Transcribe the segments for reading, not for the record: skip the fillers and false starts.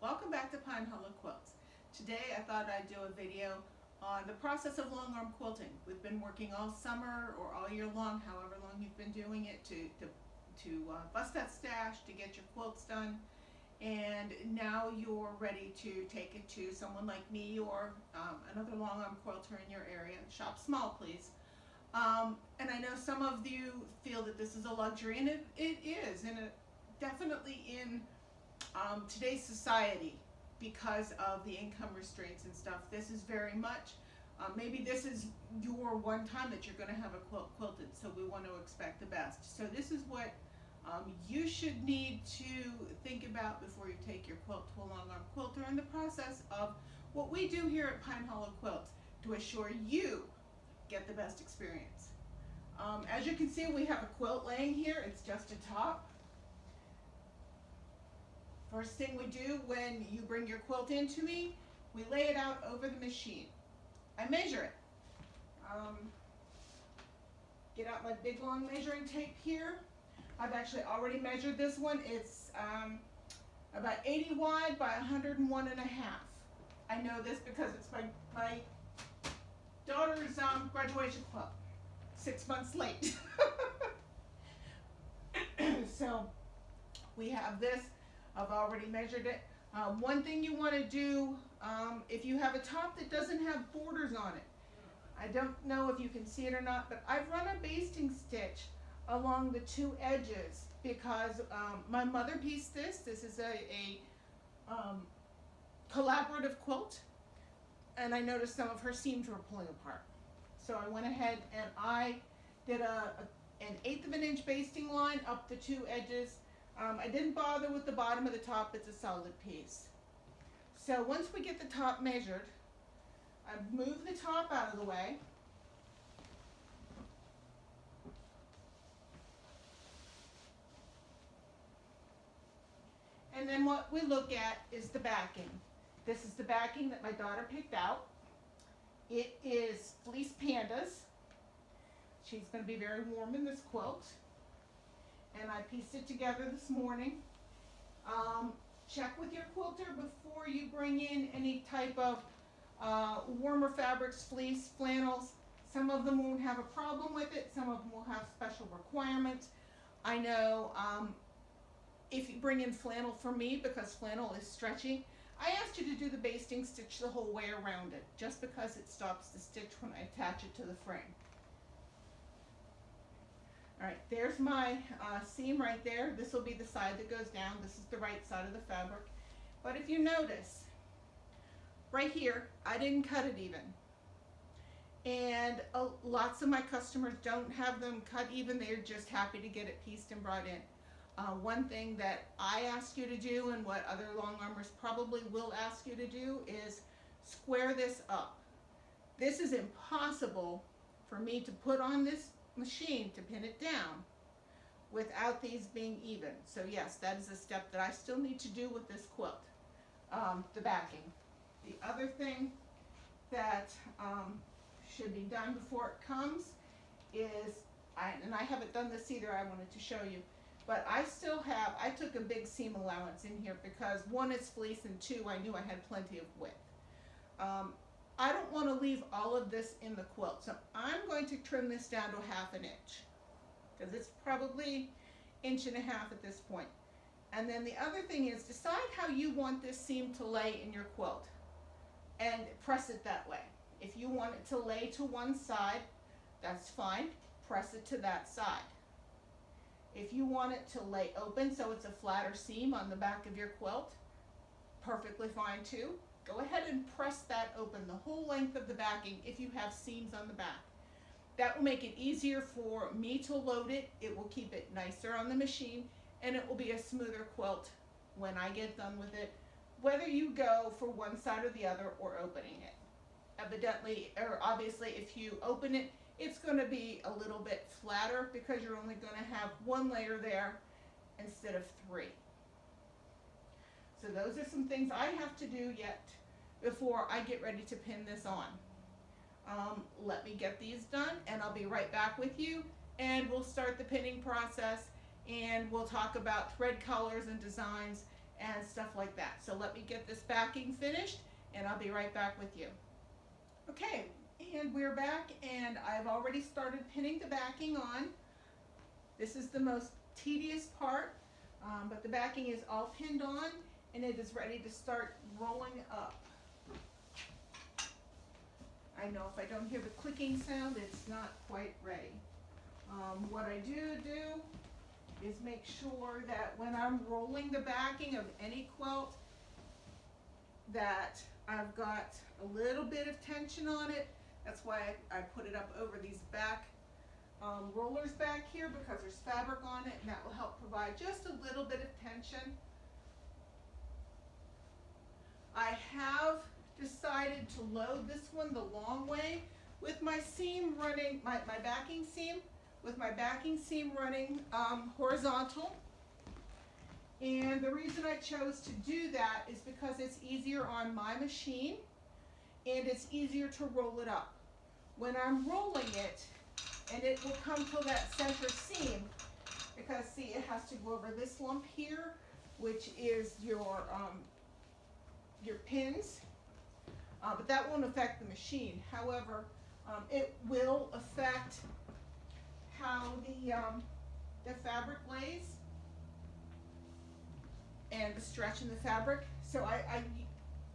Welcome back to Pine Hollow Quilts. Today I thought I'd do a video on the process of long arm quilting. We've been working all summer or all year long, however long you've been doing it, to bust that stash, to get your quilts done, and now you're ready to take it to someone like me or another long arm quilter in your area. Shop small, please. And I know some of you feel that this is a luxury, and it is, and it definitely in today's society, because of the income restraints and stuff, this is very much, maybe this is your one time that you're going to have a quilt quilted, so we want to expect the best. So this is what you should need to think about before you take your quilt to a long arm quilter in the process of what we do here at Pine Hollow Quilts to assure you get the best experience. As you can see, we have a quilt laying here. It's just a top. First thing we do when you bring your quilt into me, we lay it out over the machine. I measure it. Get out my big long measuring tape here. I've actually already measured this one. It's about 80 wide by 101 and a half. I know this because it's my daughter's graduation club. 6 months late. So we have this. I've already measured it. One thing you want to do, if you have a top that doesn't have borders on it, I don't know if you can see it or not, but I've run a basting stitch along the two edges because my mother pieced this. This is a collaborative quilt, and I noticed some of her seams were pulling apart. So I went ahead and I did an 1/8 of an inch basting line up the two edges. I didn't bother with the bottom of the top. It's a solid piece. So once we get the top measured, I move the top out of the way. And then what we look at is the backing. This is the backing that my daughter picked out. It is fleece pandas. She's going to be very warm in this quilt. And I pieced it together this morning. Check with your quilter before you bring in any type of warmer fabrics, fleece, flannels. Some of them won't have a problem with it. Some of them will have special requirements. I know if you bring in flannel for me, because flannel is stretchy, I asked you to do the basting stitch the whole way around it, just because it stops the stitch when I attach it to the frame. Alright, there's my seam right there. This will be the side that goes down. This is the right side of the fabric. But if you notice, right here, I didn't cut it even. And lots of my customers don't have them cut even. They're just happy to get it pieced and brought in. One thing that I ask you to do, and what other long armers probably will ask you to do, is square this up. This is impossible for me to put on this machine to pin it down without these being even. So yes, that is a step that I still need to do with this quilt, the backing. The other thing that should be done before it comes is, and I haven't done this either, I wanted to show you, but I took a big seam allowance in here because one, is fleece, and two, I knew I had plenty of width. I don't want to leave all of this in the quilt, so I'm going to trim this down to 1/2 inch because it's probably 1.5 inches at this point. And then the other thing is, decide how you want this seam to lay in your quilt and press it that way. If you want it to lay to one side, that's fine. Press it to that side. If you want it to lay open so it's a flatter seam on the back of your quilt, perfectly fine too. Go ahead and press that open the whole length of the backing if you have seams on the back. That will make it easier for me to load it. It will keep it nicer on the machine, and it will be a smoother quilt when I get done with it, whether you go for one side or the other or opening it. Evidently, or obviously, if you open it, it's going to be a little bit flatter because you're only going to have one layer there instead of 3. So those are some things I have to do yet before I get ready to pin this on. Let me get these done and I'll be right back with you, and we'll start the pinning process, and we'll talk about thread colors and designs and stuff like that. So let me get this backing finished and I'll be right back with you. Okay, and we're back, and I've already started pinning the backing on. This is the most tedious part, but the backing is all pinned on and it is ready to start rolling up. I know if I don't hear the clicking sound, it's not quite ready. What I do is make sure that when I'm rolling the backing of any quilt that I've got a little bit of tension on it. That's why I put it up over these back rollers back here, because there's fabric on it, and that will help provide just a little bit of tension. I have decided to load this one the long way with my seam running, my backing seam, with my backing seam running horizontal. And the reason I chose to do that is because it's easier on my machine and it's easier to roll it up. When I'm rolling it, and it will come to that center seam, because see, it has to go over this lump here, which is your pins, but that won't affect the machine. However, it will affect how the fabric lays and the stretch in the fabric. So I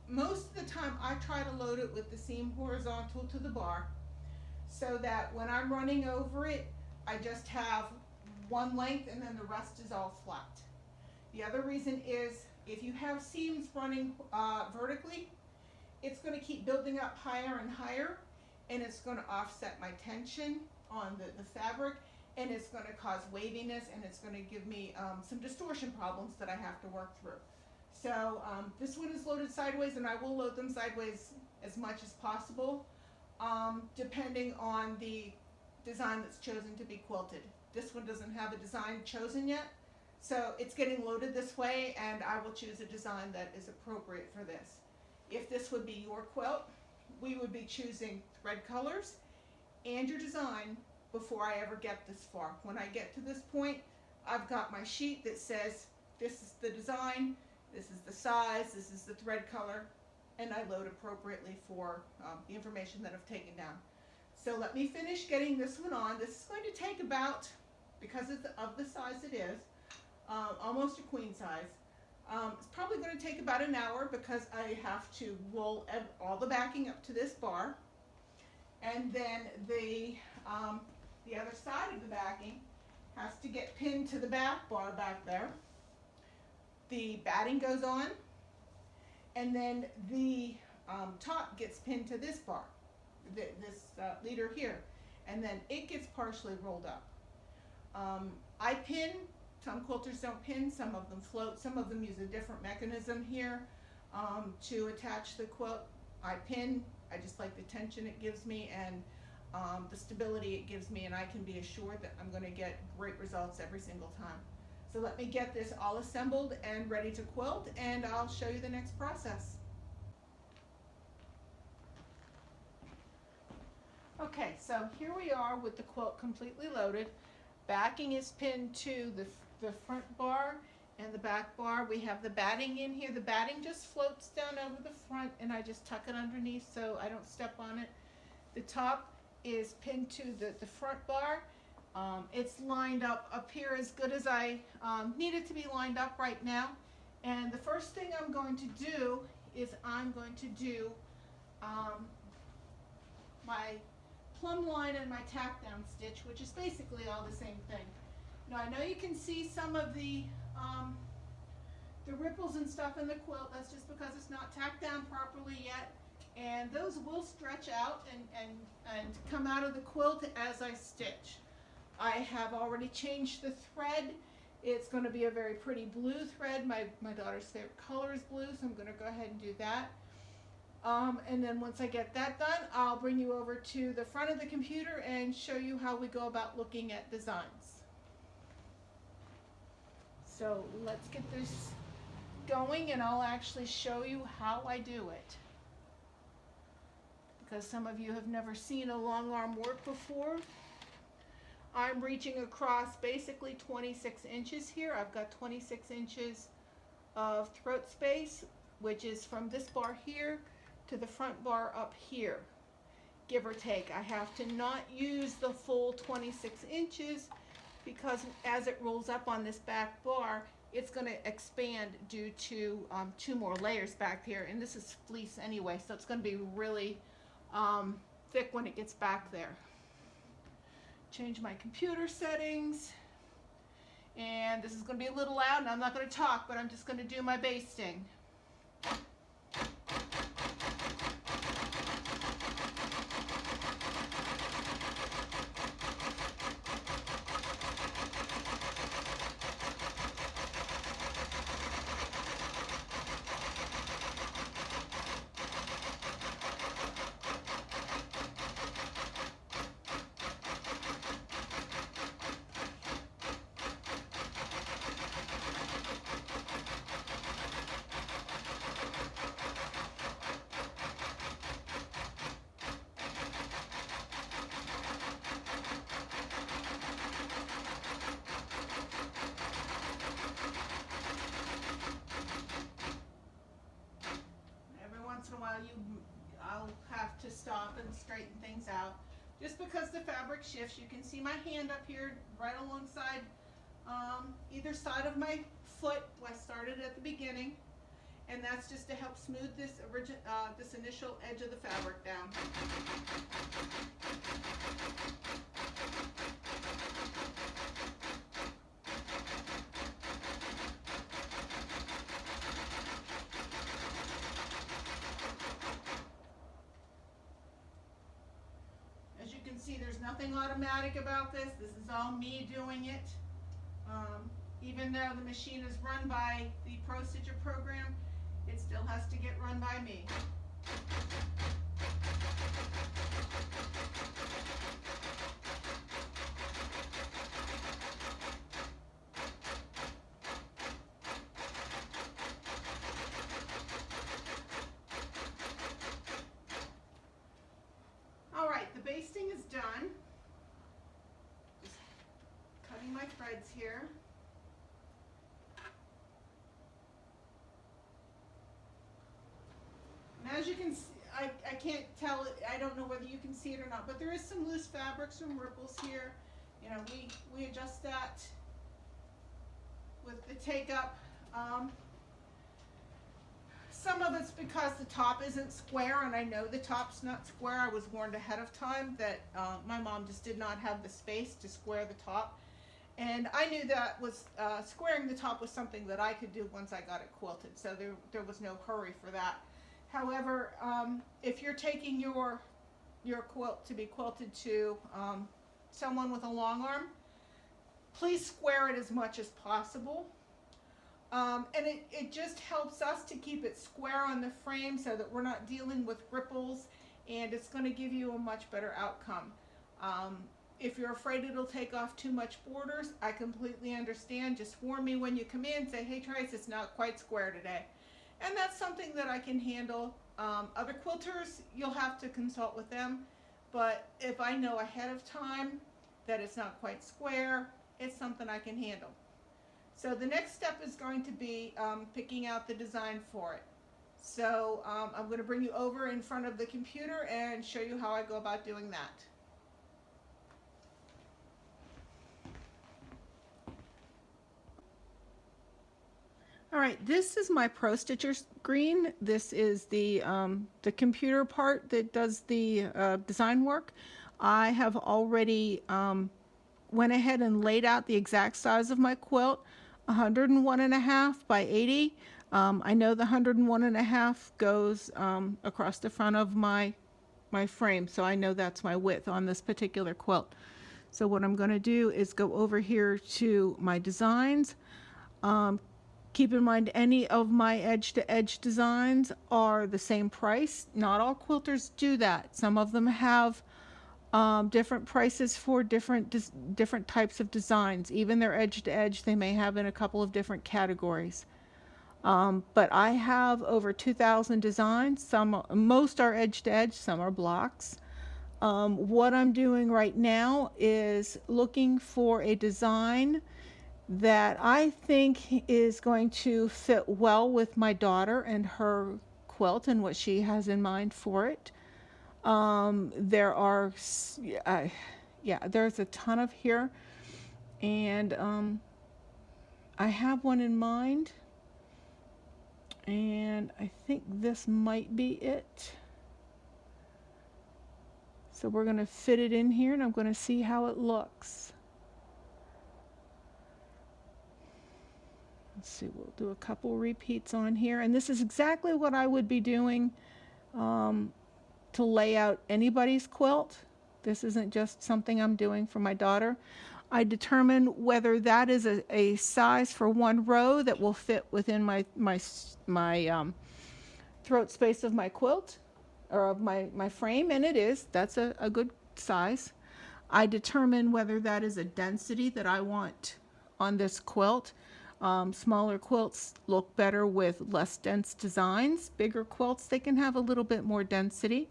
most of the time I try to load it with the seam horizontal to the bar, so that when I'm running over it, I just have one length and then the rest is all flat. The other reason is if you have seams running vertically, it's going to keep building up higher and higher, and it's going to offset my tension on the fabric, and it's going to cause waviness, and it's going to give me some distortion problems that I have to work through. So this one is loaded sideways, and I will load them sideways as much as possible, depending on the design that's chosen to be quilted. This one doesn't have a design chosen yet, so it's getting loaded this way, and I will choose a design that is appropriate for this. If this would be your quilt, we would be choosing thread colors and your design before I ever get this far. When I get to this point, I've got my sheet that says this is the design, this is the size, this is the thread color, and I load appropriately for the information that I've taken down. So let me finish getting this one on. This is going to take about, because of the size it is, almost a queen size. It's probably going to take about an hour, because I have to roll all the backing up to this bar, and then the other side of the backing has to get pinned to the back bar back there. The batting goes on, and then the top gets pinned to this bar, this leader here, and then it gets partially rolled up. I pin. Some quilters don't pin, some of them float, some of them use a different mechanism here to attach the quilt. I pin. I just like the tension it gives me and the stability it gives me, and I can be assured that I'm going to get great results every single time. So let me get this all assembled and ready to quilt, and I'll show you the next process. Okay, so here we are with the quilt completely loaded. Backing is pinned to the front bar and the back bar. We have the batting in here. The batting just floats down over the front, and I just tuck it underneath so I don't step on it. The top is pinned to the front bar. It's lined up here as good as I need it to be lined up right now. And the first thing I'm going to do is I'm going to do my plumb line and my tack down stitch, which is basically all the same thing. Now I know you can see some of the ripples and stuff in the quilt. That's just because it's not tacked down properly yet, and those will stretch out and come out of the quilt as I stitch. I have already changed the thread. It's going to be a very pretty blue thread. My daughter's favorite color is blue, so I'm going to go ahead and do that. And then once I get that done, I'll bring you over to the front of the computer and show you how we go about looking at designs. So let's get this going, and I'll actually show you how I do it, because some of you have never seen a long arm work before. I'm reaching across basically 26 inches here. I've got 26 inches of throat space, which is from this bar here to the front bar up here, give or take. I have to not use the full 26 inches because as it rolls up on this back bar, it's going to expand due to 2 more layers back here, and this is fleece anyway, so it's going to be really thick when it gets back there. Change my computer settings, and this is going to be a little loud, and I'm not going to talk, but I'm just going to do my basting. I'll have to stop and straighten things out just because the fabric shifts. You can see my hand up here right alongside either side of my foot. I started at the beginning, and that's just to help smooth this initial edge of the fabric down. See, there's nothing automatic about this. This is all me doing it. Even though the machine is run by the Pro Stitcher program, it still has to get run by me. Basting is done. Just cutting my threads here. And as you can see, I can't tell it, I don't know whether you can see it or not, but there is some loose fabric, some ripples here. You know, we adjust that with the take up. Some of it's because the top isn't square, and I know the top's not square. I was warned ahead of time that my mom just did not have the space to square the top. And I knew that was squaring the top was something that I could do once I got it quilted, so there was no hurry for that. However, if you're taking your quilt to be quilted to someone with a long arm, please square it as much as possible. And it just helps us to keep it square on the frame so that we're not dealing with ripples, and it's going to give you a much better outcome. If you're afraid it'll take off too much borders, I completely understand. Just warn me when you come in, say, hey Trace, it's not quite square today. And that's something that I can handle. Other quilters, you'll have to consult with them, but if I know ahead of time that it's not quite square, it's something I can handle. So the next step is going to be picking out the design for it. So I'm going to bring you over in front of the computer and show you how I go about doing that. All right, this is my Pro Stitcher screen. This is the computer part that does the design work. I have already went ahead and laid out the exact size of my quilt, 101.5 by 80. I know the 101.5 goes across the front of my frame, so I know that's my width on this particular quilt. So what I'm going to do is go over here to my designs. Keep in mind, any of my edge-to-edge designs are the same price. Not all quilters do that. Some of them have different prices for different types of designs. Even their edge-to-edge, they may have in a couple of different categories. But I have over 2,000 designs. Most are edge-to-edge, some are blocks. What I'm doing right now is looking for a design that I think is going to fit well with my daughter and her quilt and what she has in mind for it. There are, yeah, there's a ton of here, and I have one in mind, and I think this might be it. So we're going to fit it in here, and I'm going to see how it looks. Let's see, we'll do a couple repeats on here, and this is exactly what I would be doing to lay out anybody's quilt. This isn't just something I'm doing for my daughter. I determine whether that is a size for one row that will fit within my throat space of my quilt or of my frame, and it is. That's a good size. I determine whether that is a density that I want on this quilt. Smaller quilts look better with less dense designs. Bigger quilts, they can have a little bit more density.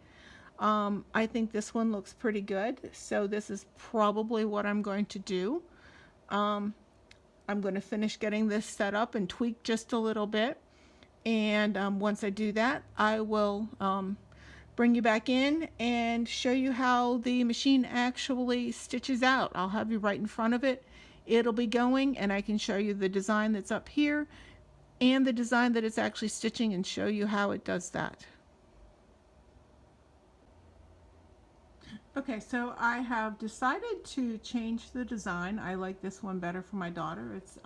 I think this one looks pretty good, so this is probably what I'm going to do. I'm going to finish getting this set up and tweak just a little bit, and once I do that, I will bring you back in and show you how the machine actually stitches out. I'll have you right in front of it. It'll be going, and I can show you the design that's up here and the design that it's actually stitching and show you how it does that. Okay, so I have decided to change the design. I like this one better for my daughter. It's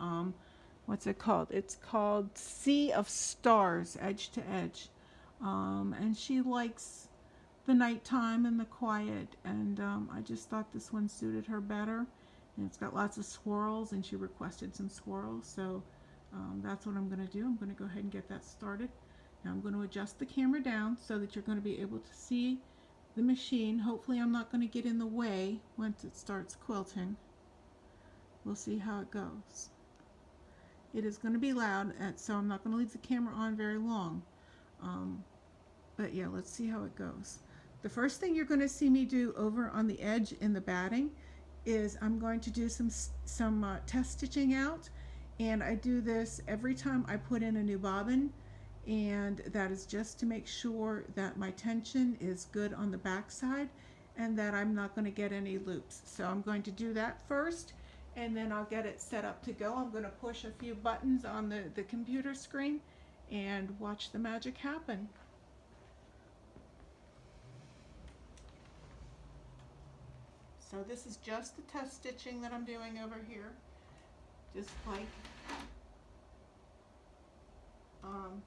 what's it called? It's called Sea of Stars, edge to edge. And she likes the nighttime and the quiet, and I just thought this one suited her better. And it's got lots of swirls, and she requested some swirls, so that's what I'm going to do. I'm going to go ahead and get that started. Now I'm going to adjust the camera down so that you're going to be able to see the machine. Hopefully I'm not going to get in the way once it starts quilting. We'll see how it goes. It is going to be loud, so I'm not going to leave the camera on very long. But yeah, let's see how it goes. The first thing you're going to see me do over on the edge in the batting is I'm going to do some test stitching out, and I do this every time I put in a new bobbin, and that is just to make sure that my tension is good on the back side and that I'm not going to get any loops. So I'm going to do that first, and then I'll get it set up to go. I'm going to push a few buttons on the computer screen and watch the magic happen. So this is just the test stitching that I'm doing over here, just like I'm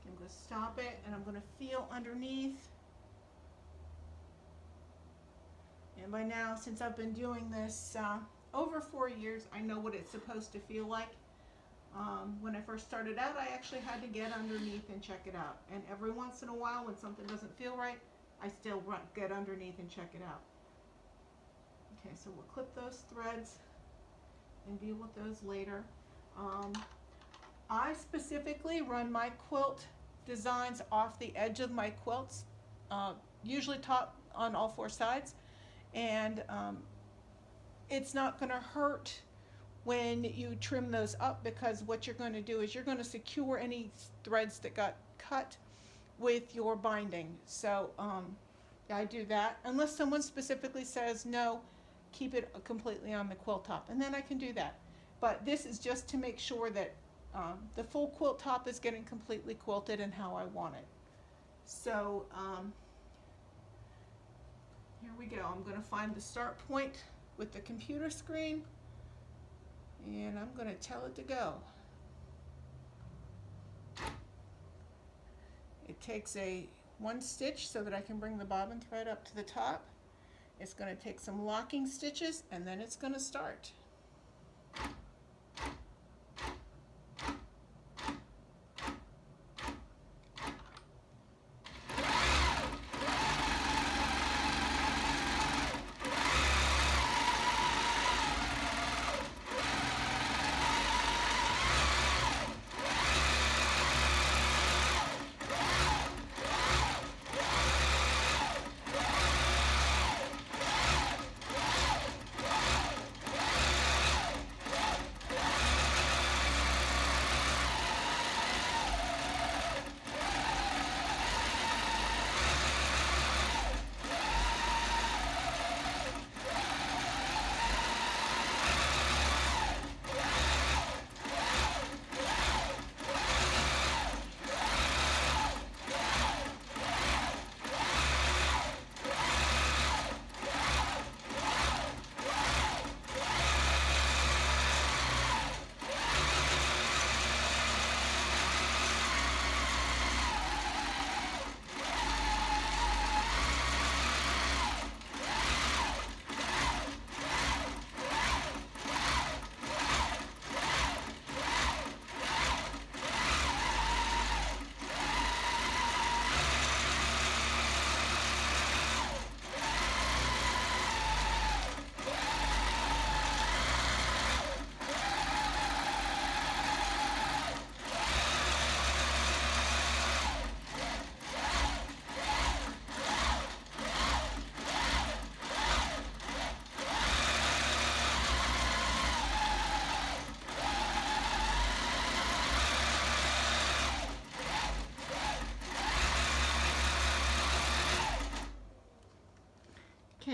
going to stop it, and I'm going to feel underneath. And by now, since I've been doing this over 4 years, I know what it's supposed to feel like. When I first started out, I actually had to get underneath and check it out. And every once in a while, when something doesn't feel right, I still get underneath and check it out. Okay, so we'll clip those threads and deal with those later. I specifically run my quilt designs off the edge of my quilts, usually top on all 4 sides, and it's not going to hurt when you trim those up, because what you're going to do is you're going to secure any threads that got cut with your binding. So I do that unless someone specifically says no, keep it completely on the quilt top, and then I can do that. But this is just to make sure that the full quilt top is getting completely quilted and how I want it. So here we go. I'm going to find the start point with the computer screen, and I'm going to tell it to go. It takes one stitch so that I can bring the bobbin thread up to the top. It's going to take some locking stitches, and then it's going to start.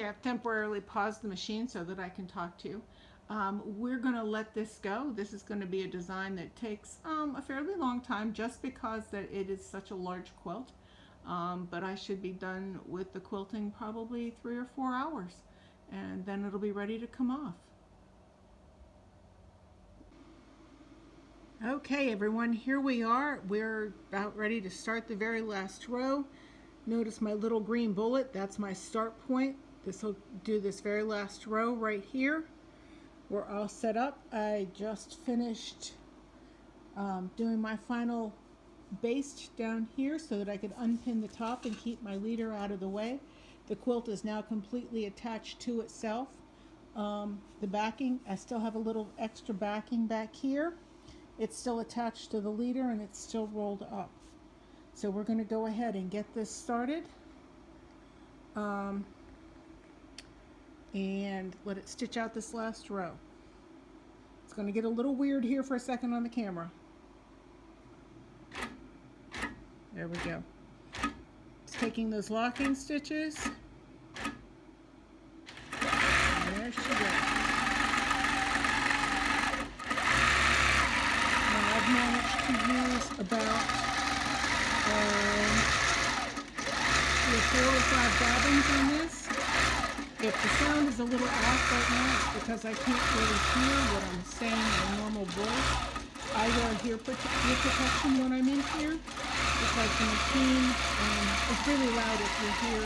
Okay, I've temporarily paused the machine so that I can talk to you. We're going to let this go. This is going to be a design that takes a fairly long time just because that it is such a large quilt. But I should be done with the quilting probably 3 or 4 hours, and then it'll be ready to come off. Okay everyone, here we are. We're about ready to start the very last row. Notice my little green bullet, that's my start point. This will do this very last row right here. We're all set up. I just finished doing my final baste down here so that I could unpin the top and keep my leader out of the way. The quilt is now completely attached to itself. The backing, I still have a little extra backing back here. It's still attached to the leader and it's still rolled up. So we're going to go ahead and get this started and let it stitch out this last row. It's going to get a little weird here for a second on the camera. There we go. It's taking those locking stitches. And there she goes. Now I've managed to use about 4 or 5 bobbins on this. If the sound is a little off right now, it's because I can't really hear what I'm saying in a normal voice. I wear ear protection when I'm in here because the machine is really loud if you hear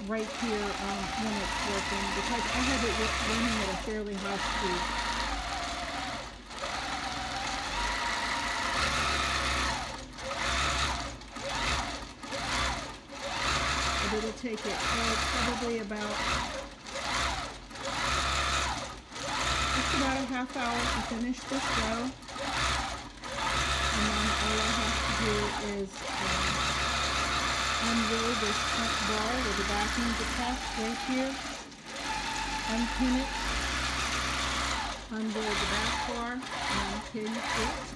right here when it's working, because I have it running at a fairly high speed. It'll take it probably about just about a half hour to finish this row, and then all I have to do is unroll this front bar where the backing is attached right here, unpin it, unroll the back bar, and unpin it,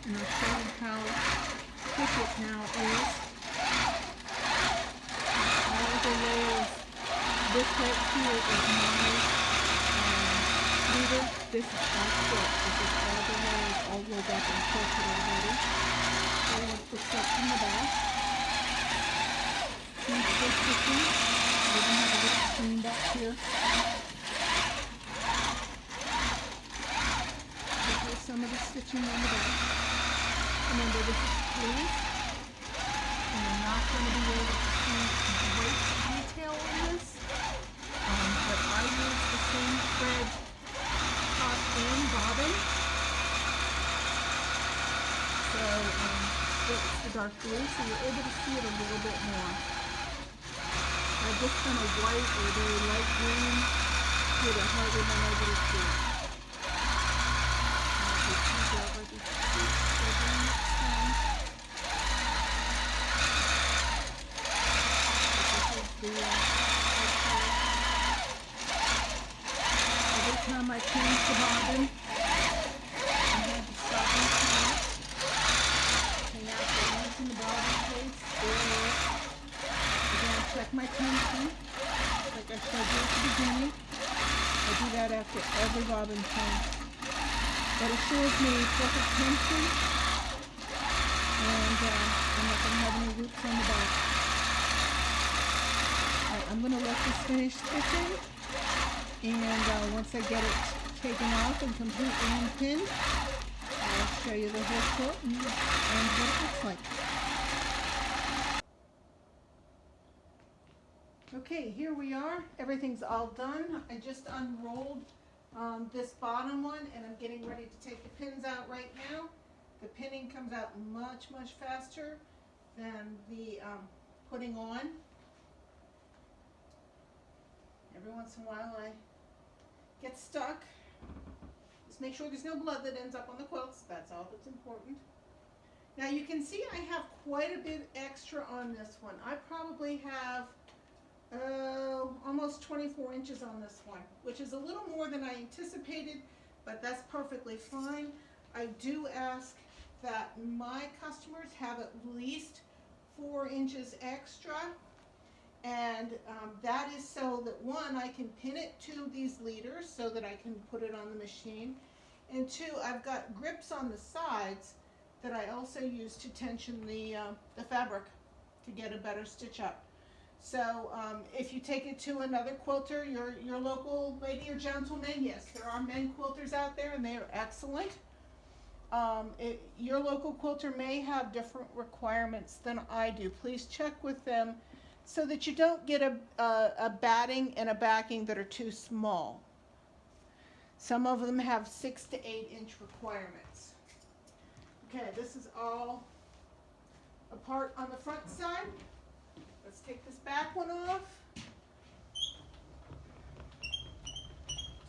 and I'll show you how thick it now is. This right here is my leader. This is all quilt. This is all the layers all rolled up and quilted already. So I'm going to put that in the back. Keep this stitching. We're going to have a little screen back here. Here's some of the stitching on the back. Remember, this is sleeves. And I'm not going to be able to see great detail on this. But I use the same thread top and bobbin. So it's the dark blue, so you're able to see it a little bit more. I've just done a white or a very light green here to hardly been able to see it. Every time I change the bobbin, I have to stop and count. Hang out the ends in the bobbin case. Again, check my tension, like I showed you at the beginning. I do that after every bobbin change. That assures me perfect tension, and I'm not going to have any roots on the back. I'm going to let this finish stitching, and once I get it taken off and completely unpinned, I'll show you the whole quilt and what it looks like. Okay, here we are. Everything's all done. I just unrolled this bottom one, and I'm getting ready to take the pins out right now. The pinning comes out much, much faster than the putting on. Every once in a while I get stuck. Just make sure there's no blood that ends up on the quilts. That's all that's important. Now you can see I have quite a bit extra on this one. I probably have almost 24 inches on this one, which is a little more than I anticipated, but that's perfectly fine. I do ask that my customers have at least 4 inches extra. And that is so that, one, I can pin it to these leaders so that I can put it on the machine. And two, I've got grips on the sides that I also use to tension the fabric to get a better stitch up. So if you take it to another quilter, your local lady or gentleman, yes, there are men quilters out there and they are excellent. Your local quilter may have different requirements than I do. Please check with them so that you don't get a batting and a backing that are too small. Some of them have 6 to 8 inch requirements. Okay, this is all apart on the front side. Let's take this back one off.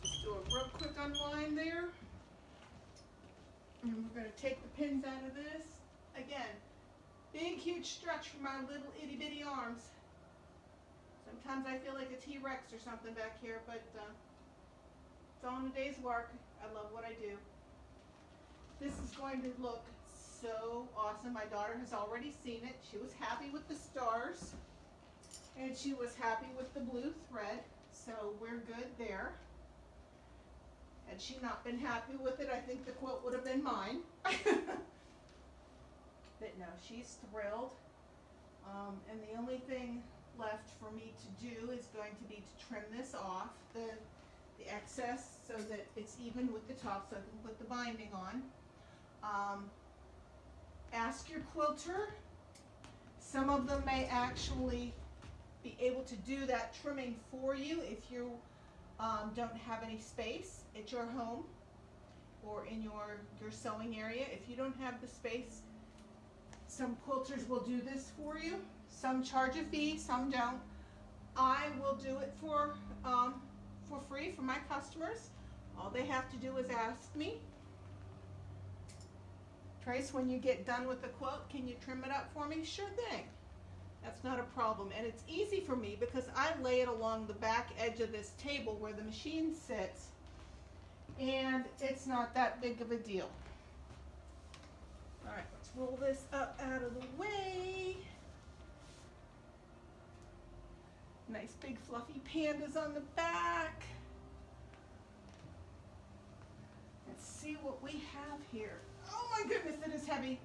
Just do a real quick unwind there. And we're going to take the pins out of this. Again, big huge stretch for my little itty bitty arms. Sometimes I feel like a T-Rex or something back here, but it's all in a day's work. I love what I do. This is going to look so awesome. My daughter has already seen it. She was happy with the stars, and she was happy with the blue thread, so we're good there. Had she not been happy with it, I think the quilt would have been mine. But no, she's thrilled. And the only thing left for me to do is going to be to trim this off, the excess, so that it's even with the top, so I can put the binding on. Ask your quilter. Some of them may actually be able to do that trimming for you if you don't have any space at your home or in your sewing area. If you don't have the space, some quilters will do this for you. Some charge a fee, some don't. I will do it for free for my customers. All they have to do is ask me, Trace, when you get done with the quilt, can you trim it up for me? Sure thing. That's not a problem. And it's easy for me because I lay it along the back edge of this table where the machine sits, and it's not that big of a deal. All right, let's roll this up out of the way. Nice big fluffy pandas on the back. Let's see what we have here. Oh my goodness, it is heavy.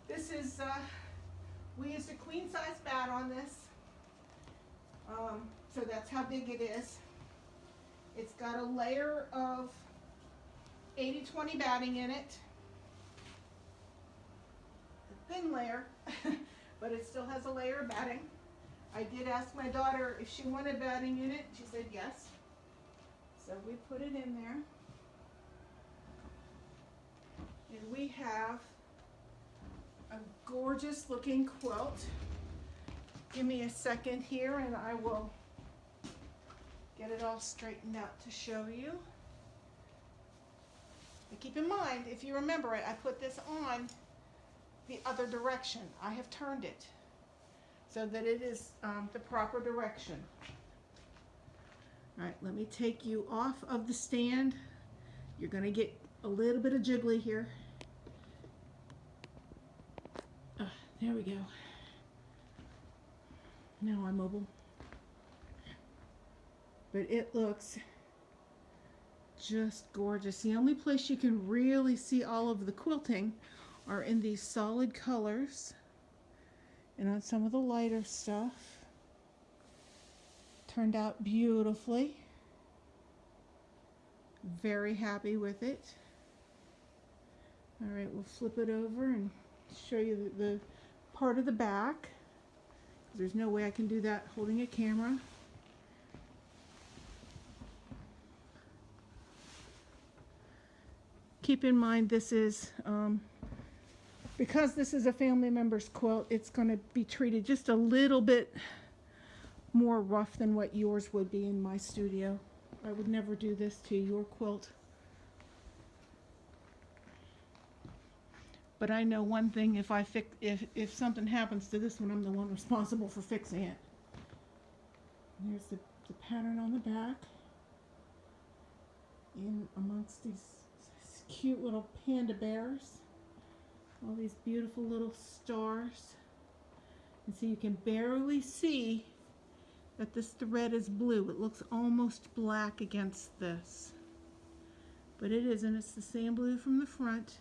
This is, we used a queen size bat on this. So that's how big it is. It's got a layer of 80-20 batting in it. A thin layer, but it still has a layer of batting. I did ask my daughter if she wanted batting in it. She said yes. So we put it in there. And we have a gorgeous looking quilt. Give me a second here and I will get it all straightened out to show you. But keep in mind, if you remember it, I put this on the other direction. I have turned it so that it is the proper direction. All right, let me take you off of the stand. You're going to get a little bit of jiggly here. There we go. Now I'm mobile. But it looks just gorgeous. The only place you can really see all of the quilting are in these solid colors and on some of the lighter stuff. Turned out beautifully. Very happy with it. All right, we'll flip it over and show you the part of the back. There's no way I can do that holding a camera. Keep in mind this is, because this is a family member's quilt, it's going to be treated just a little bit more rough than what yours would be in my studio. I would never do this to your quilt. But I know one thing, if something happens to this one, I'm the one responsible for fixing it. There's the pattern on the back. In amongst these cute little panda bears. All these beautiful little stars. And so you can barely see that this thread is blue. It looks almost black against this. But it isn't. It's the same blue from the front.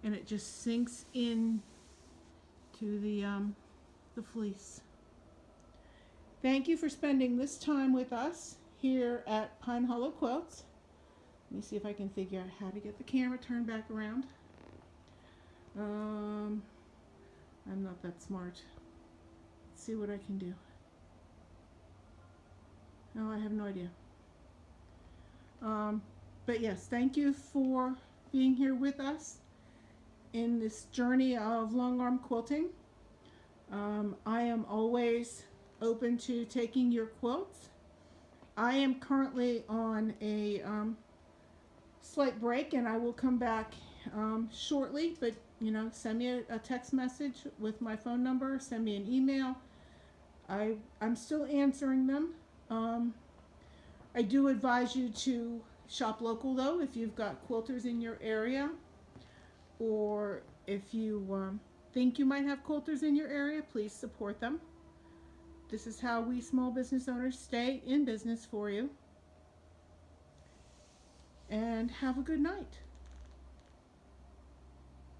And it just sinks in to the fleece. Thank you for spending this time with us here at Pine Hollow Quilts. Let me see if I can figure out how to get the camera turned back around. I'm not that smart. Let's see what I can do. No, I have no idea. But yes, thank you for being here with us in this journey of long arm quilting. I am always open to taking your quilts. I am currently on a slight break, and I will come back shortly, but you know, send me a text message with my phone number, send me an email. I'm still answering them. I do advise you to shop local though if you've got quilters in your area, or if you think you might have quilters in your area, please support them. This is how we small business owners stay in business for you. And have a good night.